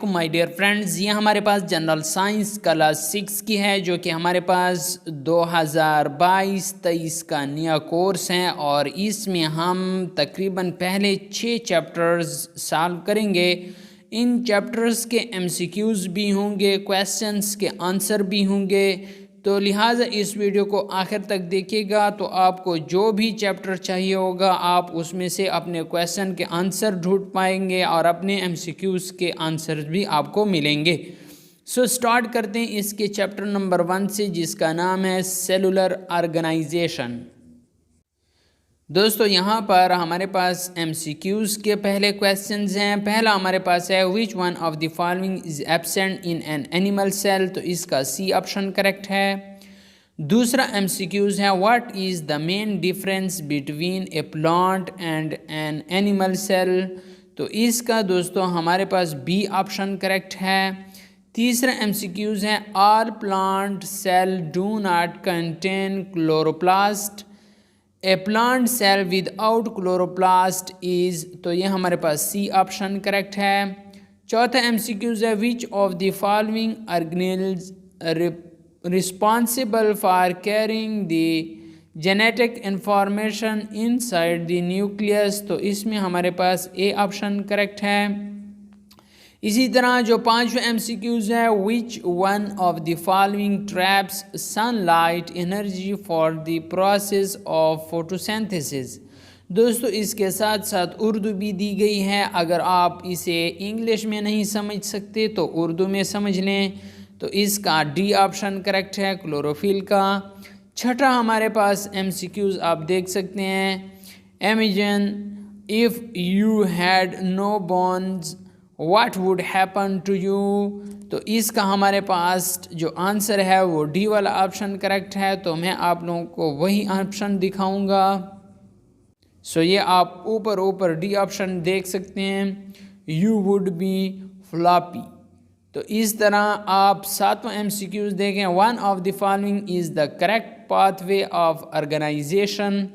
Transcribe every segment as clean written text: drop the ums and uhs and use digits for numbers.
My dear friends, ये हमारे पास general science class 6 की है जो कि हमारे पास 2022-23 का नया कोर्स है और इसमें हम तकरीबन पहले 6 चैप्टर्स सॉल्व करेंगे। इन चैप्टर्स के एमसीक्यूज़ भी होंगे, क्वेश्चंस के आंसर भी होंगे, तो लिहाजा इस वीडियो को आखिर तक देखिएगा तो आपको जो भी चैप्टर चाहिए होगा आप उसमें से अपने क्वेश्चन के आंसर ढूंढ पाएंगे और अपने एमसीक्यूज़ के आंसर भी आपको मिलेंगे। सो स्टार्ट करते हैं इसके चैप्टर नंबर 1 से, जिसका नाम है सेलुलर ऑर्गेनाइजेशन। दोस्तों यहाँ पर हमारे पास एमसीक्यूज़ के पहले क्वेश्चंस हैं। पहला हमारे पास है which one of the following is absent in an animal cell, तो इसका सी ऑप्शन करेक्ट है। दूसरा एमसीक्यूज़ है what is the main difference between a plant and an animal cell, तो इसका दोस्तों हमारे पास बी ऑप्शन करेक्ट है। तीसरा एमसीक्यूज़ है all plant cell do not contain chloroplast, a plant cell without chloroplast is, तो ये हमारे पास सी ऑप्शन करेक्ट है। चौथा एमसीक्यूज है which of the following organelles responsible for carrying the genetic information inside the nucleus, तो इसमें हमारे पास ए ऑप्शन करेक्ट है। इसी तरह जो पांचवा एमसीक्यूज है which one of the following traps sunlight energy for the process of photosynthesis, दोस्तों इसके साथ साथ उर्दू भी दी गई है। अगर आप इसे इंग्लिश में नहीं समझ सकते तो उर्दू में समझ लें, तो इसका डी ऑप्शन करेक्ट है, क्लोरोफिल का। छठा हमारे पास एमसीक्यूज आप देख सकते हैं imagine if you had no bones what would happen to you, तो इसका हमारे पास जो आंसर है वो डी वाला ऑप्शन करेक्ट है, तो मैं आप लोगों को वही ऑप्शन दिखाऊंगा। सो ये आप ऊपर डी ऑप्शन देख सकते हैं, यू वुड बी फ्लॉपी। तो इस तरह आप सातवां एमसीक्यूज देखें one of the following is the correct pathway of organisation,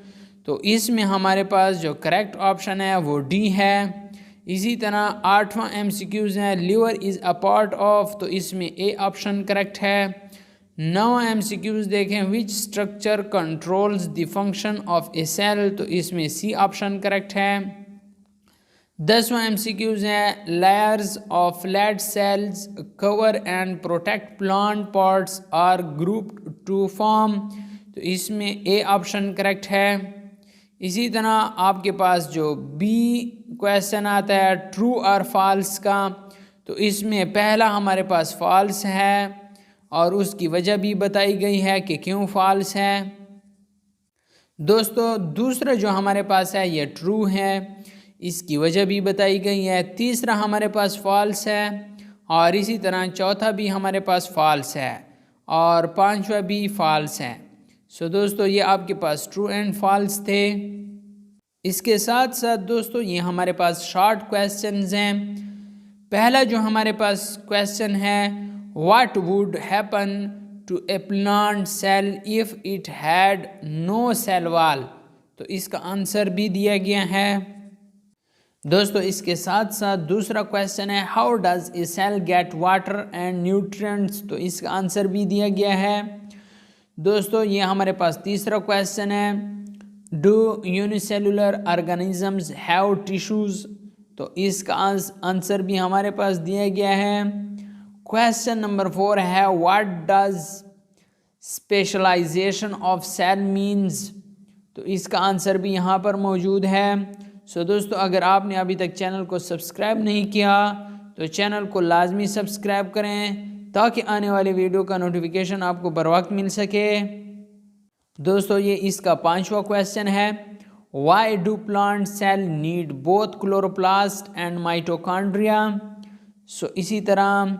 तो इसमें हमारे पास जो करेक्ट ऑप्शन है वो डी है। इसी तरह आठवां एमसीक्यूज़ है liver is a part of, तो इसमें ए ऑप्शन करेक्ट है। नौवां एमसीक्यूज़ देखें which structure controls the function of a cell, तो इसमें सी ऑप्शन करेक्ट है। 10वां एमसीक्यूज़ है layers of flat cells cover and protect plant parts are grouped to form, तो इसमें ए ऑप्शन करेक्ट है। इसी तरह आपके पास जो बी क्वेश्चन आता है ट्रू और फॉल्स का, तो इसमें पहला हमारे पास फॉल्स है और उसकी वजह भी बताई गई है कि क्यों फॉल्स है। दोस्तों दूसरा जो हमारे पास है ये ट्रू है, इसकी वजह भी बताई गई है। तीसरा हमारे पास फॉल्स है और इसी तरह चौथा भी हमारे पास फॉल्स है और पांचवा भी फॉल्स है। सो दोस्तों ये आपके पास ट्रू एंड फॉल्स थे। इसके साथ साथ दोस्तों ये हमारे पास शॉर्ट क्वेश्चंस हैं। पहला जो हमारे पास क्वेश्चन है what would happen to a plant cell if it had no cell wall, तो इसका आंसर भी दिया गया है। दोस्तों इसके साथ साथ दूसरा क्वेश्चन है how does a cell get water and nutrients, तो इसका आंसर भी दिया गया है। दोस्तों ये हमारे पास तीसरा क्वेश्चन है do unicellular organisms have tissues, तो इसका आंसर भी हमारे पास दिया गया है। क्वेश्चन नंबर 4 है what does specialisation of cell means, तो इसका आंसर भी यहाँ पर मौजूद है। सो दोस्तों अगर आपने अभी तक चैनल को सब्सक्राइब नहीं किया तो चैनल को लाजमी सब्सक्राइब करें ताकि आने वाले वीडियो का नोटिफिकेशन आपको बर वक्त मिल सके। दोस्तों ये इसका पांचवा क्वेश्चन है why do plant cell need both chloroplast and mitochondria, so इसी तरह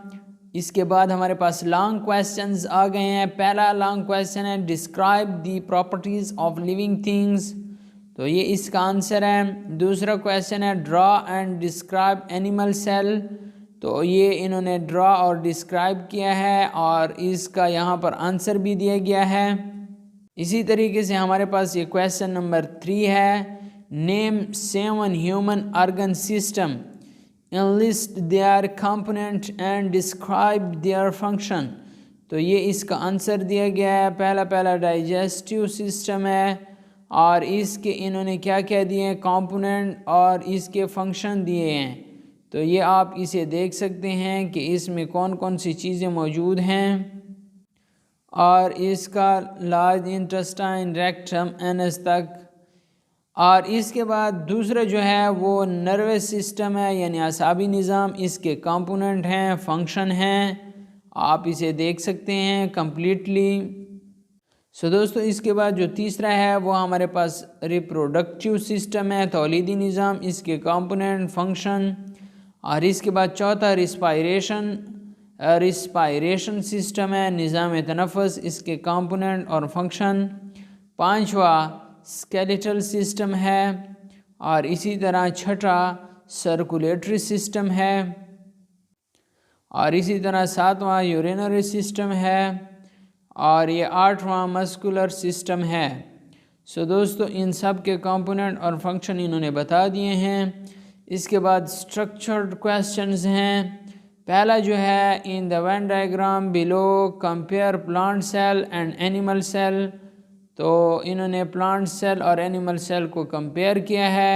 इसके बाद हमारे पास लॉन्ग क्वेश्चंस आ गए हैं। पहला लॉन्ग क्वेश्चन है describe the properties of living things, तो ये इसका आंसर है। दूसरा क्वेश्चन है draw and describe animal cell, तो ये इन्होंने ड्रा और डिस्क्राइब किया है और इसका यहाँ पर आंसर भी दिया गया है। इसी तरीके से हमारे पास ये क्वेश्चन नंबर 3 है name 7 human organ system, enlist their component and describe their function। तो ये इसका आंसर दिया गया है। पहला डाइजेस्टिव सिस्टम है और इसके इन्होंने क्या क्या दिए हैं, कंपोनेंट और इसके फंक्शन दिए हैं। तो ये आप इसे देख सकते हैं कि इसमें कौन कौन सी चीज़ें मौजूद हैं और इसका लार्ज इंटेस्टाइन, रेक्टम, एनस तक। और इसके बाद दूसरा जो है वो नर्वस सिस्टम है यानी आसाबी निज़ाम, इसके कंपोनेंट हैं, फंक्शन हैं, आप इसे देख सकते हैं कम्प्लीटली। सो दोस्तों इसके बाद जो तीसरा है वो हमारे पास रिप्रोडक्टिव सिस्टम है, तौलीदी निज़ाम, इसके कंपोनेंट, फंक्शन। और इसके बाद चौथा रिस्पायरेशन सिस्टम है, निज़ाम तनफ़ुस, इसके कंपोनेंट और फंक्शन। पांचवा स्केलेटल सिस्टम है और इसी तरह छठा सर्कुलेटरी सिस्टम है और इसी तरह सातवां यूरिनरी सिस्टम है और ये आठवां मस्कुलर सिस्टम है। सो दोस्तों इन सब के कंपोनेंट और फंक्शन इन्होंने बता दिए हैं। इसके बाद स्ट्रक्चर्ड क्वेश्चंस हैं। पहला जो है in the Venn diagram below compare plant cell and animal cell. तो इन्होंने प्लांट सेल और एनिमल सेल को कंपेयर किया है।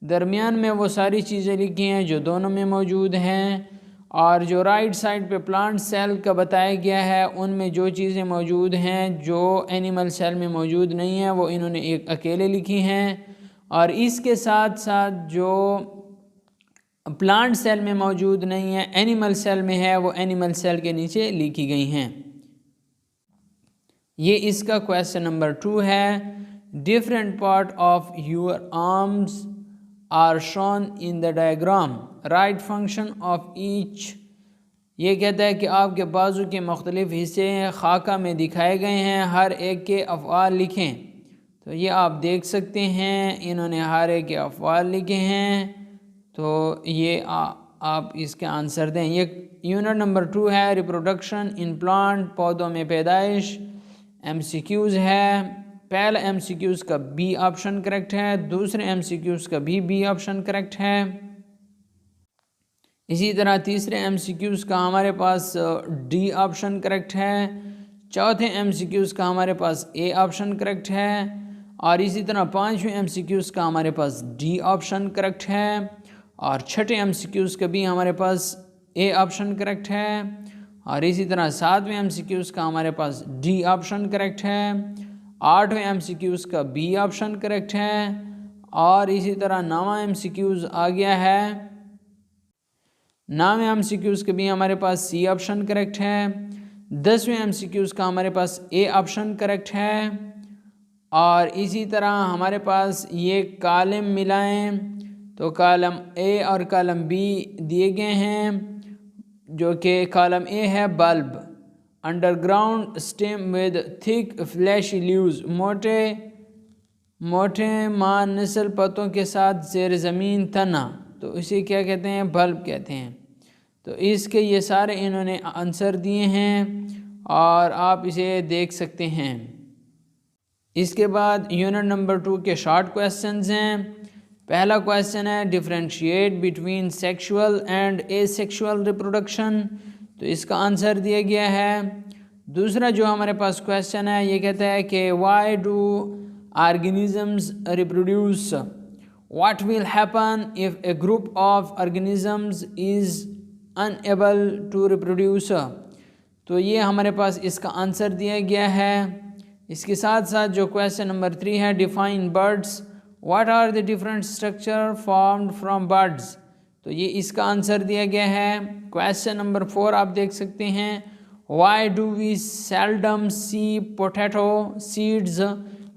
दरमियान में वो सारी चीज़ें लिखी हैं जो दोनों में मौजूद हैं और जो राइट साइड पे प्लांट सेल का बताया गया है उनमें जो चीज़ें मौजूद हैं जो एनिमल सेल में मौजूद नहीं है वो इन्होंने एक अकेले लिखी हैं और इसके साथ साथ जो प्लांट सेल में मौजूद नहीं है एनिमल सेल में है वो एनिमल सेल के नीचे लिखी गई हैं। ये इसका क्वेश्चन नंबर 2 है। Different part of your arms are shown in the diagram, write function of each. ये कहता है कि आपके बाजू के मुख्तलिफ हिस्से खाका में दिखाए गए हैं, हर एक के अफ़आल लिखें। तो ये आप देख सकते हैं इन्होंने हर एक के अफ़आल लिखे हैं। तो ये आप इसके आंसर दें। ये यूनिट नंबर 2 है, रिप्रोडक्शन इन प्लांट, पौधों में पैदाइश। MCQs है। पहला MCQs का बी ऑप्शन करेक्ट है, दूसरे MCQs का भी बी ऑप्शन करेक्ट है। इसी तरह तीसरे MCQs का हमारे पास डी ऑप्शन करेक्ट है, चौथे MCQs का हमारे पास ए ऑप्शन करेक्ट है और इसी तरह पांचवें MCQs का हमारे पास डी ऑप्शन करेक्ट है और छठे MCQs का भी हमारे पास ए ऑप्शन करेक्ट है और इसी तरह सातवें MCQs का हमारे पास डी ऑप्शन करेक्ट है, आठवें MCQs का बी ऑप्शन करेक्ट है और इसी तरह 9वां MCQs आ गया है। 9वें MCQs के भी हमारे पास सी ऑप्शन करेक्ट है। 10वें MCQs का हमारे पास ए ऑप्शन करेक्ट है और इसी तरह हमारे पास ये कॉलम मिलाएं तो कॉलम ए और कॉलम बी दिए गए हैं जो कि कॉलम ए है bulb, underground stem with thick fleshy leaves, मोटे मानसल पत्तों के साथ ज़ेर ज़मीन तना, तो इसे क्या कहते हैं, बल्ब कहते हैं। तो इसके ये सारे इन्होंने आंसर दिए हैं और आप इसे देख सकते हैं। इसके बाद यूनिट नंबर 2 के शॉर्ट क्वेश्चंस हैं। पहला क्वेश्चन है differentiate between sexual and asexual reproduction, तो इसका आंसर दिया गया है। दूसरा जो हमारे पास क्वेश्चन है ये कहता है कि why do organisms reproduce, what will happen if a group of organisms is unable to reproduce, तो ये हमारे पास इसका आंसर दिया गया है। इसके साथ साथ जो क्वेश्चन नंबर 3 है define birds, what are the different structure formed from birds, तो ये इसका आंसर दिया गया है। क्वेश्चन नंबर 4 आप देख सकते हैं why do we seldom see potato seeds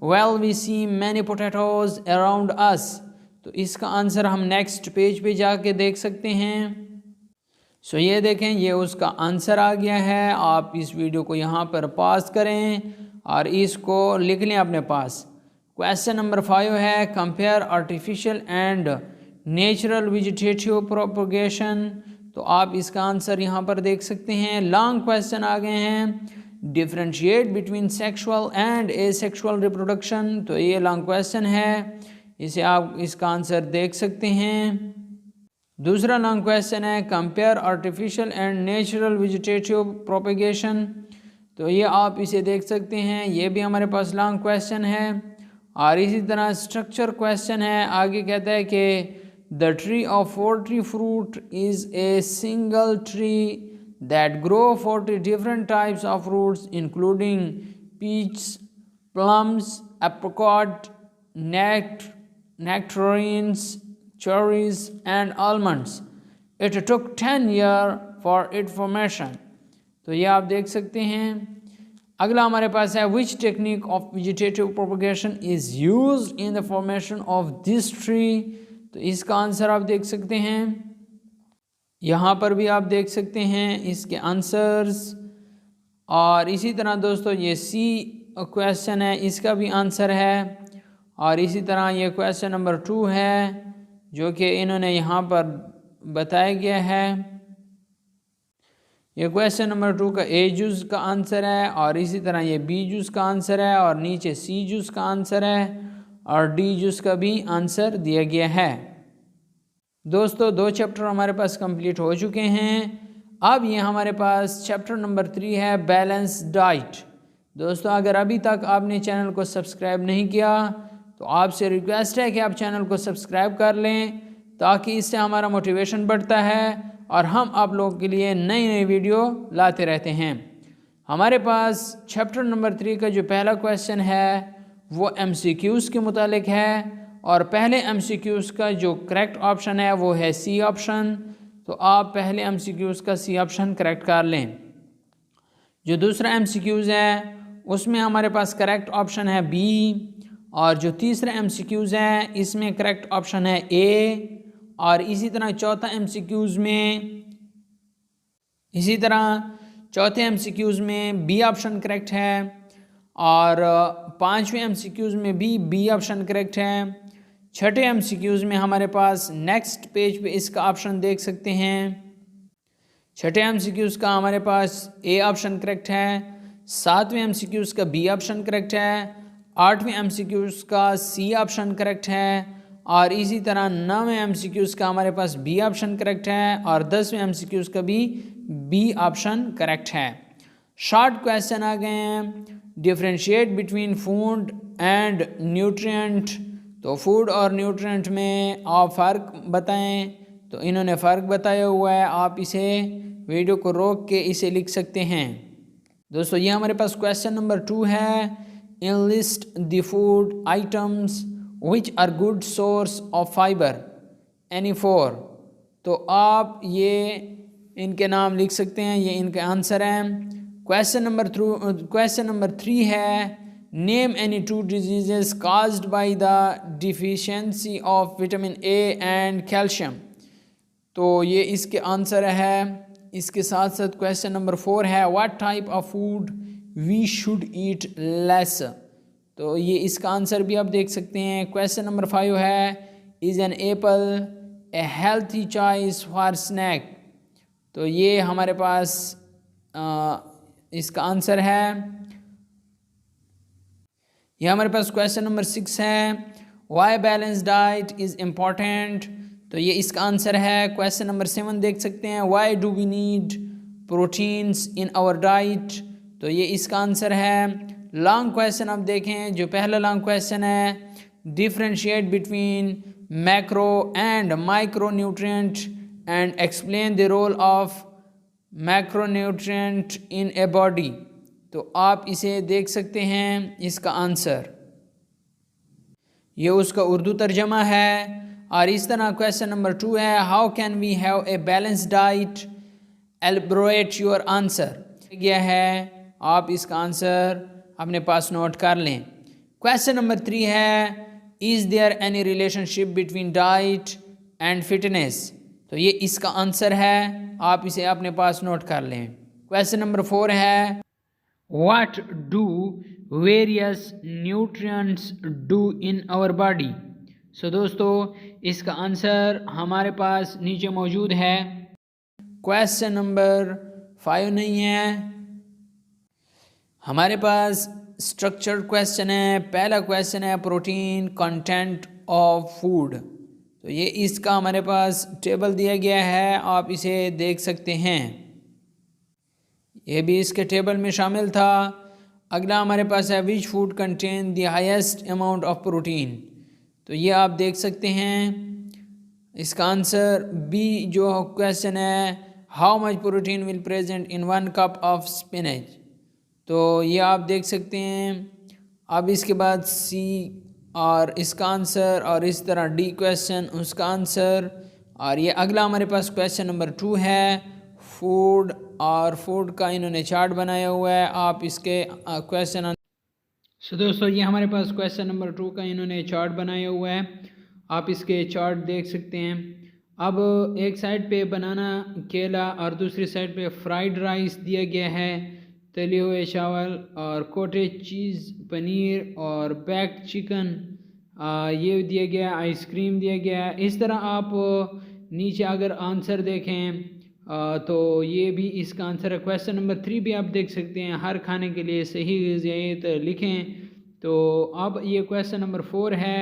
well we see many potatoes around us, तो इसका आंसर हम नेक्स्ट पेज पे जाके देख सकते हैं। सो ये देखें ये उसका आंसर आ गया है। आप इस वीडियो को यहाँ पर पॉज करें और इसको लिख लें अपने पास। क्वेश्चन नंबर 5 है compare artificial and natural vegetative propagation, तो आप इसका आंसर यहाँ पर देख सकते हैं। लॉन्ग क्वेश्चन आ गए हैं differentiate between sexual and asexual reproduction, तो ये लॉन्ग क्वेश्चन है, इसे आप इसका आंसर देख सकते हैं। दूसरा लॉन्ग क्वेश्चन है compare artificial and natural vegetative propagation. तो ये आप इसे देख सकते हैं, ये भी हमारे पास लॉन्ग क्वेश्चन है। और इसी तरह स्ट्रक्चर क्वेश्चन है, आगे कहता है कि the tree of 40 fruit is a single tree that grow 40 different types of fruits including peach, plums, apricot, nectarines, cherries and almonds. It took 10 years for its formation. तो ये आप देख सकते हैं। अगला हमारे पास है which technique of vegetative propagation is used in the formation of this tree। तो इसका आंसर आप देख सकते हैं, यहाँ पर भी आप देख सकते हैं इसके आंसर्स। और इसी तरह दोस्तों ये सी क्वेश्चन है, इसका भी आंसर है। और इसी तरह ये क्वेश्चन नंबर 2 है जो कि इन्होंने यहाँ पर बताया गया है। ये क्वेश्चन नंबर 2 का ए जूस का आंसर है, और इसी तरह ये बी जूस का आंसर है, और नीचे सी जूस का आंसर है, और डी जूस का भी आंसर दिया गया है। दोस्तों 2 चैप्टर हमारे पास कंप्लीट हो चुके हैं। अब ये हमारे पास चैप्टर नंबर 3 है बैलेंस डाइट। दोस्तों अगर अभी तक आपने चैनल को सब्सक्राइब नहीं किया तो आपसे रिक्वेस्ट है कि आप चैनल को सब्सक्राइब कर लें, ताकि इससे हमारा मोटिवेशन बढ़ता है और हम आप लोगों के लिए नई नई वीडियो लाते रहते हैं। हमारे पास चैप्टर नंबर 3 का जो पहला क्वेश्चन है वो MCQs के मुतालिक है, और पहले MCQs का जो करेक्ट ऑप्शन है वो है सी ऑप्शन। तो आप पहले MCQs का सी ऑप्शन करेक्ट कर लें। जो दूसरा MCQs है उसमें हमारे पास करेक्ट ऑप्शन है बी, और जो तीसरा MCQs है इसमें करेक्ट ऑप्शन है ए। और इसी तरह चौथे MCQs में बी ऑप्शन करेक्ट है, और पांचवें MCQs में भी बी ऑप्शन करेक्ट है। छठे MCQs में हमारे पास नेक्स्ट पेज पे इसका ऑप्शन देख सकते हैं। छठे MCQs का हमारे पास ए ऑप्शन करेक्ट है, 7वें MCQs का बी ऑप्शन करेक्ट है, 8वें MCQs का सी ऑप्शन करेक्ट है, और इसी तरह 9वें MCQs का हमारे पास बी ऑप्शन करेक्ट है, और 10वें MCQs का भी बी ऑप्शन करेक्ट है। शॉर्ट क्वेश्चन आ गए हैं, differentiate between food and nutrient. तो फूड और न्यूट्रिएंट में आप फ़र्क बताएं। तो इन्होंने फ़र्क बताया हुआ है, आप इसे वीडियो को रोक के इसे लिख सकते हैं। दोस्तों ये हमारे पास क्वेश्चन नंबर 2 है, enlist the food items which are good source of fiber any 4। तो आप ये इनके नाम लिख सकते हैं, ये इनके आंसर हैं। क्वेश्चन नंबर 3 है, name any 2 diseases caused by the deficiency of vitamin A and calcium। तो ये इसके आंसर है। इसके साथ साथ क्वेश्चन नंबर 4 है, what type of food we should eat less. तो ये इसका आंसर भी आप देख सकते हैं। क्वेश्चन नंबर 5 है, is an apple a healthy choice for snack. तो ये हमारे पास इसका आंसर है। ये हमारे पास क्वेश्चन नंबर 6 है, why balance diet is important. तो ये इसका आंसर है। क्वेश्चन नंबर 7 देख सकते हैं, why do we need proteins in our diet. तो ये इसका आंसर है। लॉन्ग क्वेश्चन आप देखें, जो पहला लॉन्ग क्वेश्चन है, differentiate between macro and micro nutrient and explain the role of macro nutrient in a body. तो आप इसे देख सकते हैं, इसका आंसर ये उसका उर्दू तर्जमा है। और इस तरह क्वेश्चन नंबर 2 है, how can we have a balance diet, elaborate your answer गया है। आप इसका आंसर अपने पास नोट कर लें। क्वेश्चन नंबर 3 है, is there any relationship between diet and fitness. तो ये इसका आंसर है, आप इसे अपने पास नोट कर लें। क्वेश्चन नंबर 4 है, what do various nutrients do in our body. So दोस्तों इसका आंसर हमारे पास नीचे मौजूद है। क्वेश्चन नंबर 5 नहीं है, हमारे पास स्ट्रक्चर्ड क्वेश्चन है। पहला क्वेश्चन है, प्रोटीन कंटेंट ऑफ फूड। तो ये इसका हमारे पास टेबल दिया गया है, आप इसे देख सकते हैं, ये भी इसके टेबल में शामिल था। अगला हमारे पास है which food contain the highest amount of protein, तो ये आप देख सकते हैं इसका आंसर बी जो क्वेश्चन है, how much protein will present in 1 cup of spinach, तो ये आप देख सकते हैं। अब इसके बाद सी और इसका आंसर, और इस तरह डी क्वेश्चन उसका आंसर, और ये अगला हमारे पास क्वेश्चन नंबर 2 है फूड, और फूड का इन्होंने चार्ट बनाया हुआ है, आप इसके क्वेश्चन। सो दोस्तों ये हमारे पास क्वेश्चन नंबर 2 का इन्होंने चार्ट बनाया हुआ है, आप इसके चार्ट देख सकते हैं। अब एक साइड पे बनाना केला और दूसरी साइड पे फ्राइड राइस दिया गया है, तले हुए चावल और कॉटेज चीज़ पनीर और बैक्ड चिकन ये दिया गया, आइसक्रीम दिया गया है। इस तरह आप नीचे अगर आंसर देखें तो ये भी इसका आंसर है। क्वेश्चन नंबर 3 भी आप देख सकते हैं, हर खाने के लिए सही ग़िज़ाइत लिखें। तो अब ये क्वेश्चन नंबर 4 है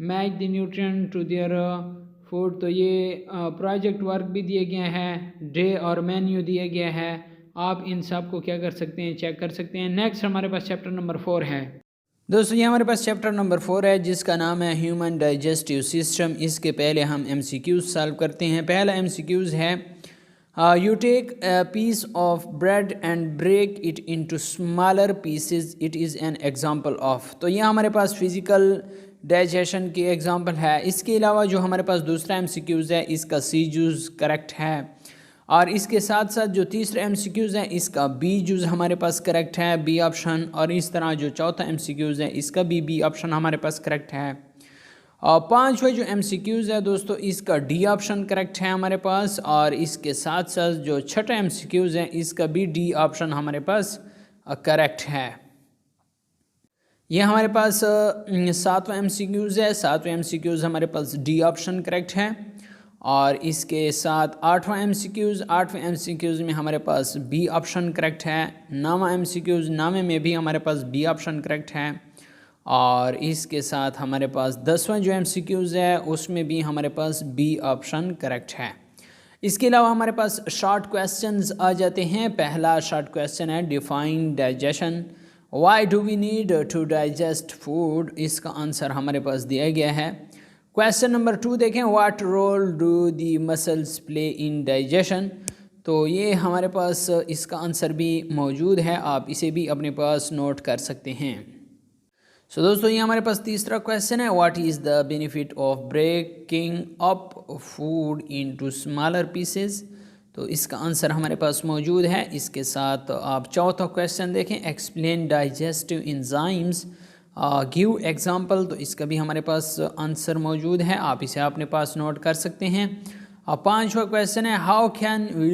match the nutrient to their food, तो ये प्रोजेक्ट वर्क भी दिया गया है, डे और मेन्यू दिया गया है, आप इन सब को क्या कर सकते हैं, चेक कर सकते हैं। नेक्स्ट हमारे पास चैप्टर नंबर 4 है। दोस्तों ये हमारे पास चैप्टर नंबर 4 है जिसका नाम है ह्यूमन डाइजेस्टिव सिस्टम। इसके पहले हम MCQs सॉल्व करते हैं। पहला MCQs है you take a piece of bread and break it into smaller pieces, it is an example of, तो यह हमारे पास फिज़िकल डाइजेशन की एग्जांपल है। इसके अलावा जो हमारे पास दूसरा MCQs है इसका C जूज़ करेक्ट है, और इसके साथ साथ जो तीसरा MCQs है इसका B जूज़ हमारे पास करेक्ट है, B ऑप्शन, और इस तरह जो चौथा MCQs है इसका भी B ऑप्शन हमारे पास करेक्ट है। और पांचवा जो MCQs है दोस्तों इसका D ऑप्शन करेक्ट है हमारे पास, और इसके साथ साथ जो छठा MCQs है इसका भी D ऑप्शन हमारे पास करेक्ट है। ये हमारे पास सातवां MCQs है, सातवां MCQs हमारे पास D ऑप्शन करेक्ट है, और इसके साथ आठवां MCQs में हमारे पास B ऑप्शन करेक्ट है। नौवां MCQs नामे में भी हमारे पास B ऑप्शन करेक्ट है, और इसके साथ हमारे पास 10वां जो MCQs है उसमें भी हमारे पास B ऑप्शन करेक्ट है। इसके अलावा हमारे पास शॉर्ट क्वेश्चंस आ जाते हैं। पहला शॉर्ट क्वेश्चन है define digestion, why do we need to digest food, इसका आंसर हमारे पास दिया गया है। क्वेश्चन नंबर 2 देखें, what role do the muscles play in digestion, तो ये हमारे पास इसका आंसर भी मौजूद है, आप इसे भी अपने पास नोट कर सकते हैं। सो दोस्तों ये हमारे पास तीसरा क्वेश्चन है, what is the benefit of breaking up food into smaller pieces, तो इसका आंसर हमारे पास मौजूद है। इसके साथ आप चौथा क्वेश्चन देखें, explain digestive enzymes give example, तो इसका भी हमारे पास आंसर मौजूद है, आप इसे अपने पास नोट कर सकते हैं। पांचवा क्वेश्चन है how can we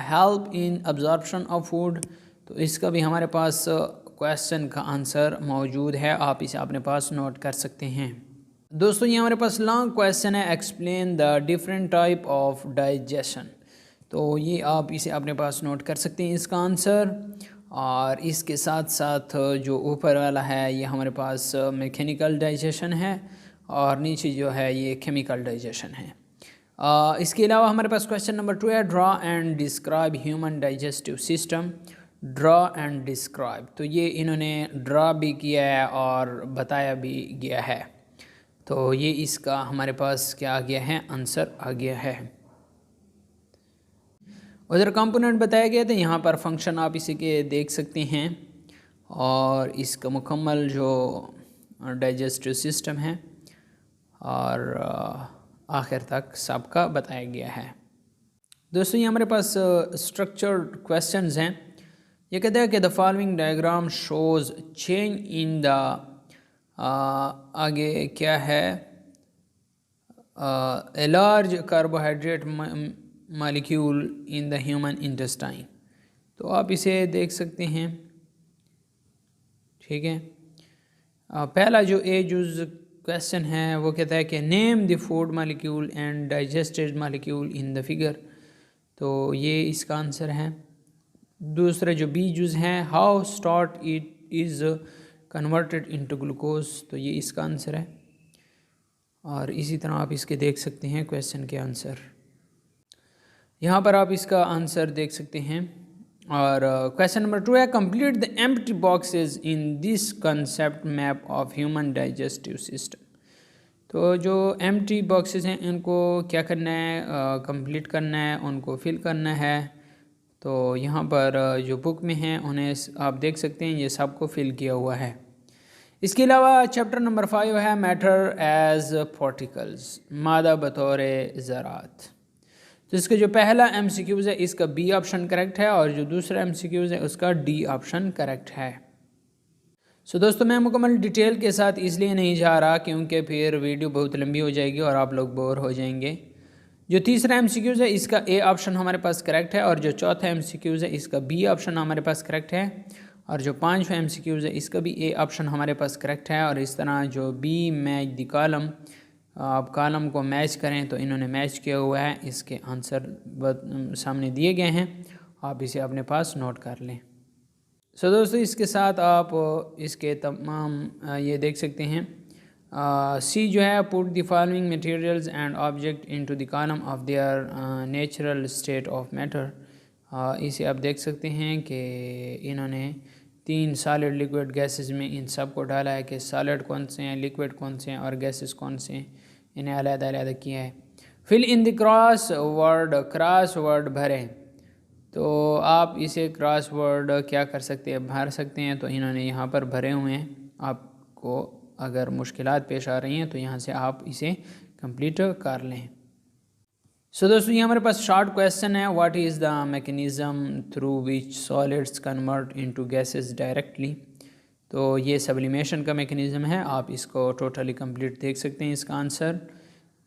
help in absorption of food, तो इसका भी हमारे पास क्वेश्चन का आंसर मौजूद है, आप इसे अपने पास नोट कर सकते हैं। दोस्तों ये हमारे पास लॉन्ग क्वेश्चन है, explain the different type of digestion, तो ये आप इसे अपने पास नोट कर सकते हैं इसका आंसर। और इसके साथ साथ जो ऊपर वाला है ये हमारे पास मैकेनिकल डाइजेशन है, और नीचे जो है ये केमिकल डाइजेशन है। इसके अलावा हमारे पास क्वेश्चन नंबर 2 है draw and describe human digestive system, draw and describe, तो ये इन्होंने ड्रा भी किया है और बताया भी गया है, तो ये इसका हमारे पास क्या आ गया है, आंसर आ गया है। उधर कंपोनेंट बताया गया था, यहाँ पर फंक्शन आप इसी के देख सकते हैं, और इसका मुकम्मल जो डाइजेस्टिव सिस्टम है और आखिर तक सबका बताया गया है। दोस्तों ये हमारे पास स्ट्रक्चर्ड क्वेश्चंस हैं। ये कहते हैं कि the following diagram shows change in the आगे क्या है, a large carbohydrate molecule in the human intestine, तो आप इसे देख सकते हैं, ठीक है। पहला जो ए जुज क्वेश्चन है वो कहता है कि name the food molecule and digested molecule in the figure, तो ये इसका आंसर है। दूसरा जो बी जुज हैं, how start it is converted into glucose, तो ये इसका आंसर है। और इसी तरह आप इसके देख सकते हैं क्वेश्चन के आंसर। यहाँ पर आप इसका आंसर देख सकते हैं। और क्वेश्चन नंबर 2 है, complete the empty boxes in this concept map of human digestive system. तो जो एम्प्टी बॉक्सेस हैं इनको क्या करना है, कंप्लीट करना है, उनको फिल करना है। तो यहाँ पर जो बुक में हैं उन्हें आप देख सकते हैं, ये सबको फिल किया हुआ है। इसके अलावा चैप्टर नंबर 5 है, मैटर एज पार्टिकल्स, मादा बतौर ज़रात। तो इसका जो पहला MCQs है इसका B ऑप्शन करेक्ट है, और जो दूसरा MCQs है उसका D ऑप्शन करेक्ट है। सो दोस्तों, मैं मुकम्मल डिटेल के साथ इसलिए नहीं जा रहा क्योंकि फिर वीडियो बहुत लंबी हो जाएगी और आप लोग बोर हो जाएंगे। जो तीसरा MCQs है इसका A ऑप्शन हमारे पास करेक्ट है, और जो चौथा MCQs है इसका B ऑप्शन हमारे पास करेक्ट है, और जो पांचवा MCQs है इसका भी A ऑप्शन हमारे पास करेक्ट है। और इस तरह जो B मैच द कॉलम, आप कॉलम को मैच करें तो इन्होंने मैच किया हुआ है, इसके आंसर सामने दिए गए हैं, आप इसे अपने पास नोट कर लें। सो दोस्तों, इसके साथ आप इसके तमाम ये देख सकते हैं। C जो है, put the following materials and object into the column of their natural state of matter. इसे आप देख सकते हैं कि इन्होंने 3 सॉलिड लिक्विड गैसेस में इन सब को डाला है कि सॉलिड कौन से हैं, लिक्विड कौन से हैं और गैसेस कौन से हैं, इन्हें अलग-अलग किया है। Fill in the crossword भरें। तो आप इसे क्रॉस वर्ड क्या कर सकते हैं, भर सकते हैं। तो इन्होंने यहाँ पर भरे हुए हैं, आपको अगर मुश्किलात पेश आ रही हैं तो यहाँ से आप इसे कंप्लीट कर लें। सो दोस्तों, ये हमारे पास शॉर्ट क्वेश्चन है, what is the mechanism through which solids convert into gases directly. तो ये सब्लिमेशन का मैकेनिज़्म है, आप इसको टोटली कंप्लीट देख सकते हैं इसका आंसर।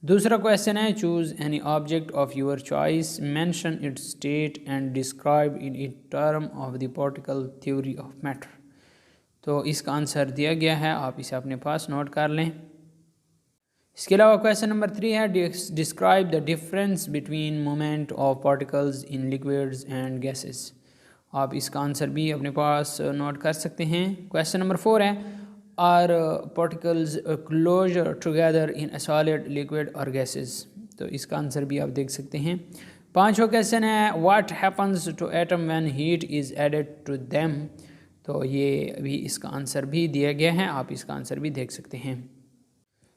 दूसरा क्वेश्चन है, choose any object of your choice, mention it's state and describe in it term of the particle theory of matter. तो इसका आंसर दिया गया है, आप इसे अपने पास नोट कर लें। इसके अलावा क्वेश्चन नंबर 3 है, describe the difference between movement of particles in liquids and gases. आप इसका आंसर भी अपने पास नोट कर सकते हैं। क्वेश्चन नंबर 4 है, are particles close together in a solid, liquid और गैसेस। तो इसका आंसर भी आप देख सकते हैं। पांचवा क्वेश्चन है, what happens to atom when heat is added to them. तो ये भी इसका आंसर भी दिया गया है, आप इसका आंसर भी देख सकते हैं।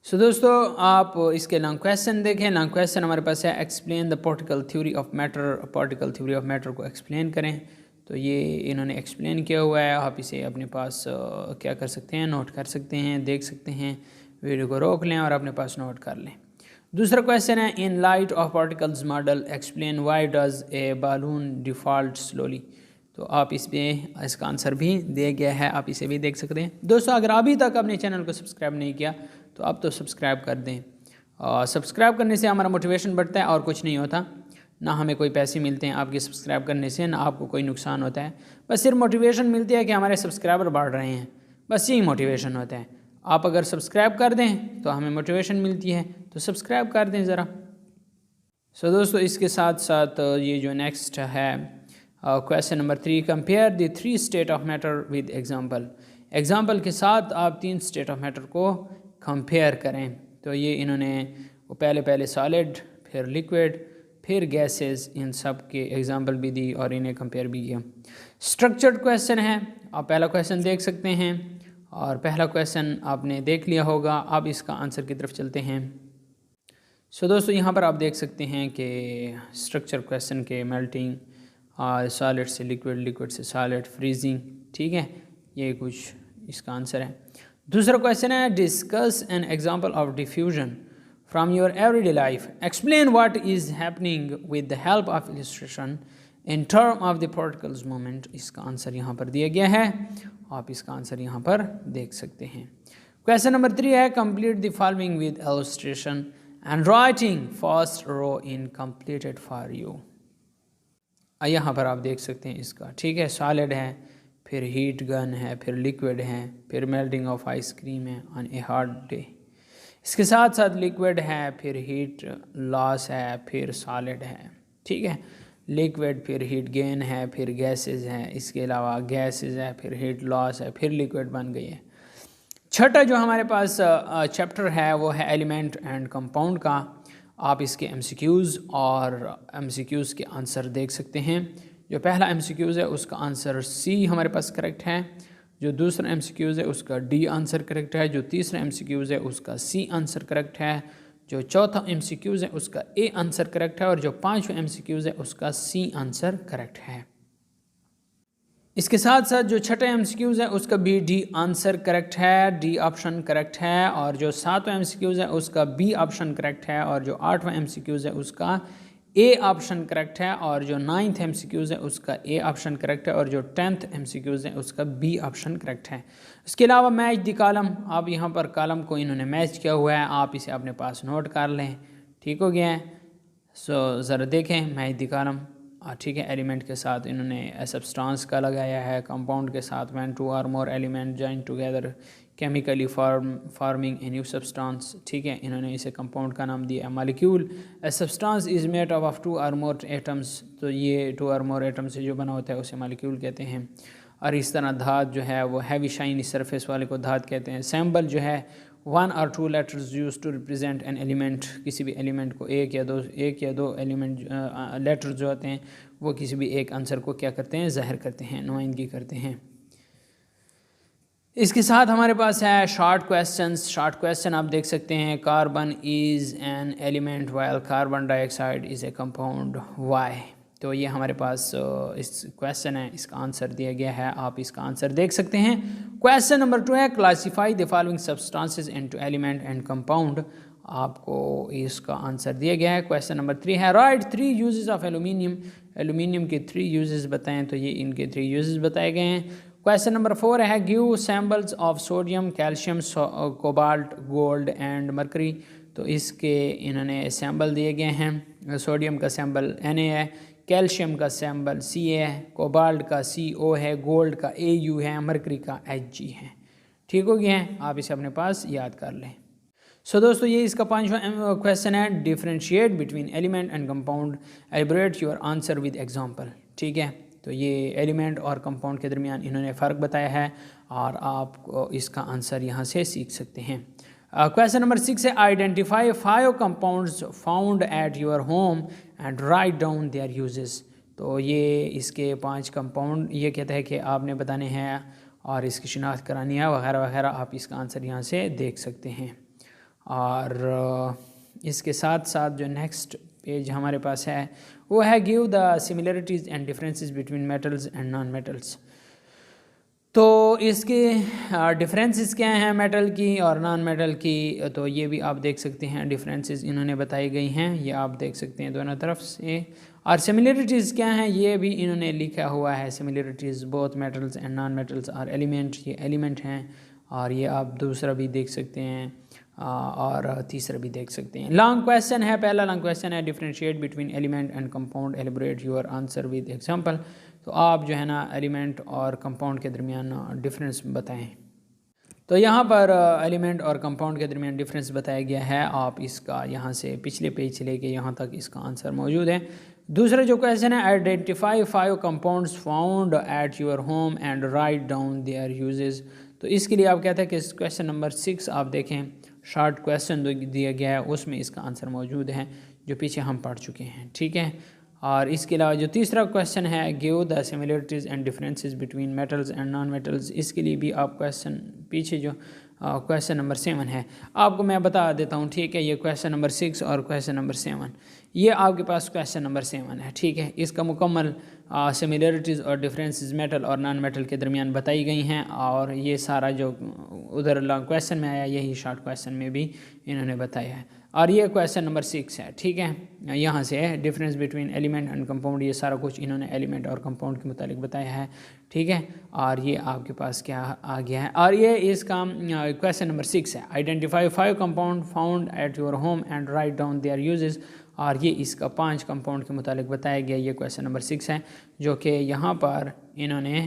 सो दोस्तों, आप इसके लॉन्ग क्वेश्चन देखें। लॉन्ग क्वेश्चन हमारे पास है, explain the particle theory of matter. Particle theory of matter को एक्सप्लेन करें। तो ये इन्होंने एक्सप्लेन किया हुआ है, आप इसे अपने पास क्या कर सकते हैं, नोट कर सकते हैं, देख सकते हैं। वीडियो को रोक लें और अपने पास नोट कर लें। दूसरा क्वेश्चन है, in light of particles model explain why does a balloon default slowly. तो आप इसमें इसका आंसर भी दिया गया है, आप इसे भी देख सकते हैं। दोस्तों, अगर अभी तक अपने चैनल को सब्सक्राइब नहीं किया तो आप तो सब्सक्राइब कर दें। सब्सक्राइब करने से हमारा मोटिवेशन बढ़ता है और कुछ नहीं होता, ना हमें कोई पैसे मिलते हैं आपके सब्सक्राइब करने से, ना आपको कोई नुकसान होता है। बस सिर्फ मोटिवेशन मिलती है कि हमारे सब्सक्राइबर बढ़ रहे हैं, बस यही मोटिवेशन होता है। आप अगर सब्सक्राइब कर दें तो हमें मोटिवेशन मिलती है, तो सब्सक्राइब कर दें ज़रा। सो दोस्तों, इसके साथ साथ ये जो नेक्स्ट है question number 3, compare the 3 state of matter with example. Example के साथ आप 3 स्टेट ऑफ मैटर को कंपेयर करें। तो ये इन्होंने वो पहले सॉलिड, फिर लिक्विड, फिर गैसेस, इन सब के एग्जाम्पल भी दी और इन्हें कंपेयर भी किया। स्ट्रक्चर्ड क्वेश्चन है, आप पहला क्वेश्चन देख सकते हैं और पहला क्वेश्चन आपने देख लिया होगा। अब इसका आंसर की तरफ चलते हैं। सो दोस्तों, यहाँ पर आप देख सकते हैं कि स्ट्रक्चर क्वेश्चन के मेल्टिंग, सॉलिड से लिक्विड, लिक्विड से सॉलिड, फ्रीजिंग, ठीक है, ये कुछ इसका आंसर है। दूसरा क्वेश्चन है, discuss an example of diffusion from your everyday life, explain what is happening with the help of illustration in term of the particles movement. इसका आंसर यहाँ पर दिया गया है, आप इसका आंसर यहाँ पर देख सकते हैं। क्वेश्चन नंबर 3 है, complete the following with illustration and writing first row in completed for you. यहाँ पर आप देख सकते हैं इसका, ठीक है, सॉलिड है, फिर हीट गन है, फिर लिक्विड है, फिर मेल्टिंग ऑफ आइसक्रीम है ऑन ए हॉट डे। इसके साथ साथ लिक्विड है, फिर हीट लॉस है, फिर सॉलिड है, ठीक है, लिक्विड, फिर हीट गेन है, फिर गैसेस है, इसके अलावा गैसेस है, फिर हीट लॉस है, फिर लिक्विड बन गई है। छठा जो हमारे पास चैप्टर है वो है एलिमेंट एंड कंपाउंड का। आप इसके एमसीक्यूज़ और एमसीक्यूज़ के आंसर देख सकते हैं। जो पहला एमसीक्यूज़ है उसका आंसर सी हमारे पास करेक्ट है, जो दूसरा एमसीक्यूज़ है उसका डी आंसर करेक्ट है, जो तीसरा एमसीक्यूज़ है उसका सी आंसर करेक्ट है, जो चौथा एमसीक्यूज़ है उसका ए आंसर करेक्ट है और जो पांचवा एमसीक्यूज़ है उसका सी आंसर करेक्ट है। इसके साथ साथ जो छठा एमसीक्यूज़ है उसका भी डी आंसर करेक्ट है, डी ऑप्शन करेक्ट है, और जो सातवां एमसीक्यूज़ है उसका बी ऑप्शन करेक्ट है, और जो आठवां एमसीक्यूज़ है उसका ए ऑप्शन करेक्ट है, और जो 9th एमसीक्यूज़ है उसका ए ऑप्शन करेक्ट है, और जो 10th एमसीक्यूज़ है उसका बी ऑप्शन करेक्ट है। इसके अलावा मैच द कॉलम, आप यहाँ पर कॉलम को इन्होंने मैच किया हुआ है, आप इसे अपने पास नोट कर लें। ठीक हो गया है। सो ज़रा देखें मैच द कॉलम। ठीक है, एलिमेंट के साथ इन्होंने सब्सटेंस का लगाया है, कंपाउंड के साथ व्हेन टू और मोर element join together chemically farming a new substance. ठीक है, इन्होंने इसे कंपाउंड का नाम दिया। Molecule a substance is made up of 2 और मोर एटम्स, तो ये 2 और मोर एटम से जो बना होता है उसे मॉलिक्यूल कहते हैं। और इस तरह धात जो है वो हैवी शाइनी सरफेस वाले को धात कहते हैं। सैम्बल जो है 1 और 2 letters use to represent an element, किसी भी एलिमेंट को एक या दो एलिमेंट लेटर्स जो होते हैं वो किसी भी एक आंसर को क्या करते हैं, ज़ाहिर करते हैं, नुमाइंदगी करते हैं। इसके साथ हमारे पास है शॉर्ट क्वेश्चंस। शॉर्ट क्वेश्चन आप देख सकते हैं। Carbon is an element while carbon dioxide is a compound, why. तो ये हमारे पास इस क्वेश्चन है, इसका आंसर दिया गया है, आप इसका आंसर देख सकते हैं। क्वेश्चन नंबर 2 है classify the following substances into element and compound, आपको इसका आंसर दिया गया है। क्वेश्चन नंबर 3 है right 3 uses of aluminium, aluminium के 3 यूजेस बताएं, तो ये इनके 3 यूजेस बताए गए हैं। क्वेश्चन नंबर 4 है give symbols of sodium, calcium, cobalt, gold and mercury, तो इसके इन्होंने सैम्बल दिए गए हैं। सोडियम का सैम्बल Na है, कैल्शियम का सैम्बल Ca है, कोबाल्ट का Co है, गोल्ड का Au है, मरकरी का Hg है। ठीक हो गया है, आप इसे अपने पास याद कर लें। सो दोस्तों ये इसका 5वां क्वेश्चन है differentiate between element and compound, elaborate your answer with example. ठीक है, तो ये एलिमेंट और कंपाउंड के दरमियान इन्होंने फ़र्क बताया है और आप इसका आंसर यहाँ से सीख सकते हैं। क्वेश्चन नंबर 6 है identify 5 compounds found at your home and write down there uses, तो ये इसके 5 कंपाउंड ये कहता है कि आपने बताने हैं और इसकी शिनाख्त करानी है वगैरह वगैरह, आप इसका आंसर यहाँ से देख सकते हैं। और इसके साथ साथ जो नेक्स्ट पेज हमारे पास है वो है give the similarities and differences between metals and non metals, तो इसके डिफरेंसेस क्या हैं मेटल की और नॉन मेटल की, तो ये भी आप देख सकते हैं। डिफरेंसेस इन्होंने बताई गई हैं, ये आप देख सकते हैं दोनों तरफ से। और सिमिलरिटीज़ क्या हैं ये भी इन्होंने लिखा हुआ है। Similarities both metals and non metals और एलिमेंट, ये एलिमेंट हैं, और ये आप दूसरा भी देख सकते हैं और तीसरा भी देख सकते हैं। लॉन्ग क्वेश्चन है, पहला लॉन्ग क्वेश्चन है differentiate between element and compound, elaborate your answer with example, तो आप जो है ना एलिमेंट और कंपाउंड के दरमियान डिफरेंस बताएं। तो यहाँ पर एलिमेंट और कंपाउंड के दरमियान डिफरेंस बताया गया है, आप इसका यहाँ से पिछले पेज से लेके यहाँ तक इसका आंसर मौजूद है। दूसरा जो क्वेश्चन है identify 5 compounds found at your home and write down there uses, तो इसके लिए आप कहते हैं कि क्वेश्चन नंबर 6 आप देखें, शॉर्ट क्वेश्चन दिया गया है उसमें इसका आंसर मौजूद है जो पीछे हम पढ़ चुके हैं। ठीक है, और इसके अलावा जो तीसरा क्वेश्चन है give the similarities and differences between metals and non metals, इसके लिए भी आप क्वेश्चन पीछे जो क्वेश्चन नंबर 7 है आपको मैं बता देता हूँ। ठीक है, ये क्वेश्चन नंबर 6 और क्वेश्चन नंबर 7 ये आपके पास क्वेश्चन नंबर 7 है। ठीक है, इसका मुकम्मल सिमिलरिटीज़ और डिफरेंसेस मेटल और नॉन मेटल के दरमियान बताई गई हैं, और ये सारा जो उधर लॉन्ग क्वेश्चन में आया यही शॉर्ट क्वेश्चन में भी इन्होंने बताया है। और ये क्वेश्चन नंबर 6 है। ठीक है, यहाँ से है difference between element and compound, ये सारा कुछ इन्होंने एलिमेंट और कंपाउंड के मुतालिक बताया है। ठीक है, और ये आपके पास क्या आ गया है, और ये इसका क्वेश्चन नंबर 6 है identify 5 compound found at your home and write down there uses, और ये इसका 5 कंपाउंड के मुतालिक बताया गया। ये क्वेश्चन नंबर 6 है जो कि यहाँ पर इन्होंने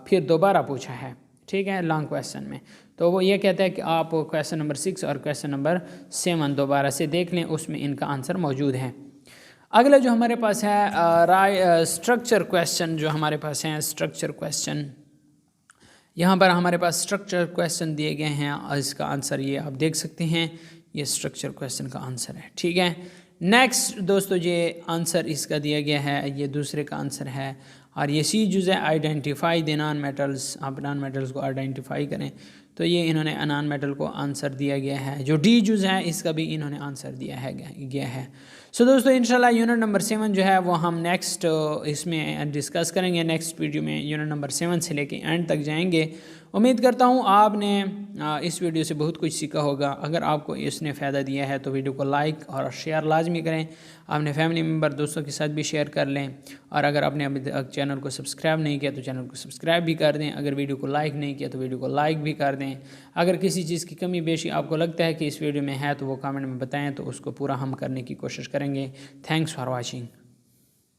फिर दोबारा पूछा है। ठीक है, लॉन्ग क्वेश्चन में, तो वो ये कहता है कि आप क्वेश्चन नंबर 6 और क्वेश्चन नंबर 7 दोबारा से देख लें, उसमें इनका आंसर मौजूद है। अगला जो हमारे पास है स्ट्रक्चर क्वेश्चन, जो हमारे पास हैं स्ट्रक्चर क्वेश्चन, यहाँ पर हमारे पास स्ट्रक्चर क्वेश्चन दिए गए हैं और इसका आंसर ये आप देख सकते हैं, ये स्ट्रक्चर क्वेश्चन का आंसर है। ठीक है, नेक्स्ट दोस्तों ये आंसर इसका दिया गया है, ये दूसरे का आंसर है। और ये सी जुज़ है आइडेंटिफाई द नॉन मेटल्स, आप नॉन मेटल्स को आइडेंटिफाई करें, तो ये इन्होंने नॉन मेटल को आंसर दिया गया है। जो डी जुज़ है इसका भी इन्होंने आंसर दिया गया है। सो दोस्तों इंशाल्लाह यूनिट नंबर 7 जो है वो हम नेक्स्ट इसमें डिस्कस करेंगे, नेक्स्ट वीडियो में यूनिट नंबर 7 से लेके एंड तक जाएंगे। उम्मीद करता हूँ आपने इस वीडियो से बहुत कुछ सीखा होगा। अगर आपको इसने फ़ायदा दिया है तो वीडियो को लाइक और शेयर लाजमी करें, अपने फैमिली मेम्बर दोस्तों के साथ भी शेयर कर लें। और अगर आपने अभी तक चैनल को सब्सक्राइब नहीं किया तो चैनल को सब्सक्राइब भी कर दें। अगर वीडियो को लाइक नहीं किया तो वीडियो को लाइक भी कर दें। अगर किसी चीज़ की कमी बेशी आपको लगता है कि इस वीडियो में है तो वो कमेंट में बताएं, तो उसको पूरा हम करने की कोशिश करेंगे। Thanks for watching.